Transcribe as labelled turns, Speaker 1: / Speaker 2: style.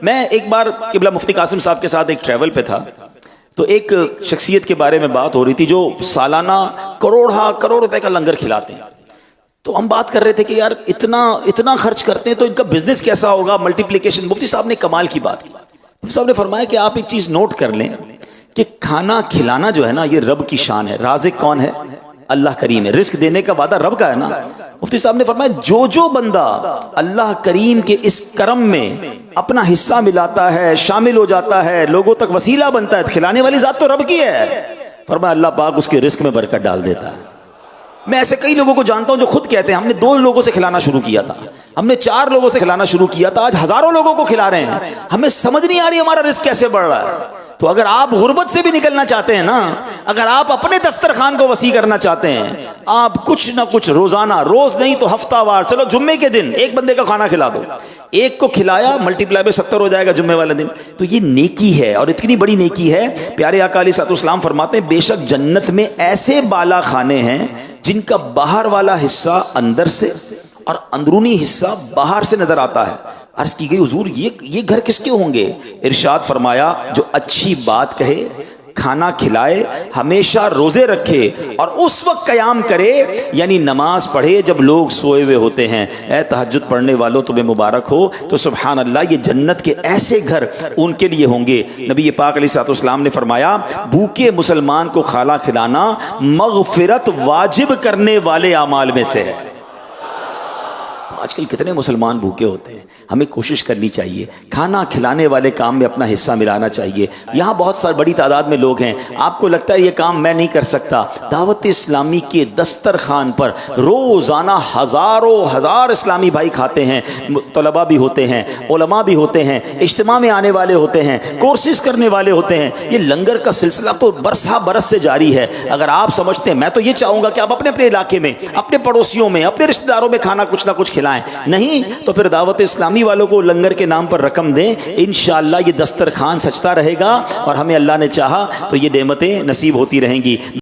Speaker 1: میں ایک بار قبلہ مفتی قاسم صاحب کے ساتھ ایک ٹریول پہ تھا، تو ایک شخصیت کے بارے میں بات ہو رہی تھی جو سالانہ کروڑ روپے کا لنگر کھلاتے ہیں. تو ہم بات کر رہے تھے کہ یار اتنا خرچ کرتے ہیں تو ان کا بزنس کیسا ہوگا، ملٹیپلیکیشن. مفتی صاحب نے کمال کی بات کی. مفتی صاحب نے فرمایا کہ آپ ایک چیز نوٹ کر لیں کہ کھانا کھلانا جو ہے نا یہ رب کی شان ہے. رازق کون ہے؟ اللہ کریم ہے. رزق دینے کا وعدہ رب کا ہے نا. مفتی صاحب نے فرمایا جو بندہ اللہ کریم کے اس کرم میں اپنا حصہ ملاتا ہے، شامل ہو جاتا ہے، لوگوں تک وسیلہ بنتا ہے، کھلانے والی ذات تو رب کی ہے. فرمایا اللہ پاک اس کے رزق میں برکت ڈال دیتا ہے. میں ایسے کئی لوگوں کو جانتا ہوں جو خود کہتے ہیں ہم نے 2 لوگوں سے کھلانا شروع کیا تھا، ہم نے 4 لوگوں سے کھلانا شروع کیا تھا، آج ہزاروں لوگوں کو کھلا رہے ہیں. ہمیں سمجھ نہیں آ رہی ہمارا رزق کیسے بڑھ رہا ہے. تو اگر آپ غربت سے بھی نکلنا چاہتے ہیں نا، اگر آپ اپنے دسترخوان کو وسیع کرنا چاہتے ہیں، آپ کچھ نہ کچھ روزانہ، روز نہیں تو ہفتہ وار، چلو جمعے کے دن ایک بندے کا کھانا کھلا دو. ایک کو کھلایا، ملٹیپلائی پہ 70 ہو جائے گا جمعے والے دن. تو یہ نیکی ہے اور اتنی بڑی نیکی ہے. پیارے آقا علیہ الصلوۃ والسلام فرماتے ہیں بے شک جنت میں ایسے بالا خانے ہیں جن کا باہر والا حصہ اندر سے اور اندرونی حصہ باہر سے نظر آتا ہے. عرض کی گئی حضور یہ گھر کس کے ہوں گے؟ ارشاد فرمایا جو اچھی بات کہے، کھانا کھلائے، ہمیشہ روزے رکھے اور اس وقت قیام کرے، یعنی نماز پڑھے جب لوگ سوئے ہوئے ہوتے ہیں. اے تہجد پڑھنے والوں تمہیں مبارک ہو. تو سبحان اللہ، یہ جنت کے ایسے گھر ان کے لیے ہوں گے. نبی پاک علیہ الصلوۃ والسلام نے فرمایا بھوکے مسلمان کو کھانا کھلانا مغفرت واجب کرنے والے اعمال میں سے ہے. آج کل کتنے مسلمان بھوکے ہوتے ہیں. ہمیں کوشش کرنی چاہیے کھانا کھلانے والے کام میں اپنا حصہ ملانا چاہیے. یہاں بہت ساری بڑی تعداد میں لوگ ہیں، آپ کو لگتا ہے یہ کام میں نہیں کر سکتا. دعوت اسلامی کے دسترخوان پر روزانہ ہزار اسلامی بھائی کھاتے ہیں. طلباء بھی ہوتے ہیں، علماء بھی ہوتے ہیں، اجتماع میں آنے والے ہوتے ہیں، کورسز کرنے والے ہوتے ہیں. یہ لنگر کا سلسلہ تو برس سے جاری ہے. اگر آپ سمجھتے ہیں، میں تو یہ چاہوں گا کہ آپ اپنے علاقے میں، اپنے پڑوسیوں میں، اپنے رشتہ داروں میں کھانا کچھ نہ کچھ کھلائیں. نہیں تو پھر دعوت اسلامی والوں کو لنگر کے نام پر رقم دیں. انشاءاللہ یہ دسترخوان سجتا رہے گا اور ہمیں اللہ نے چاہا تو یہ نعمتیں نصیب ہوتی رہیں گی.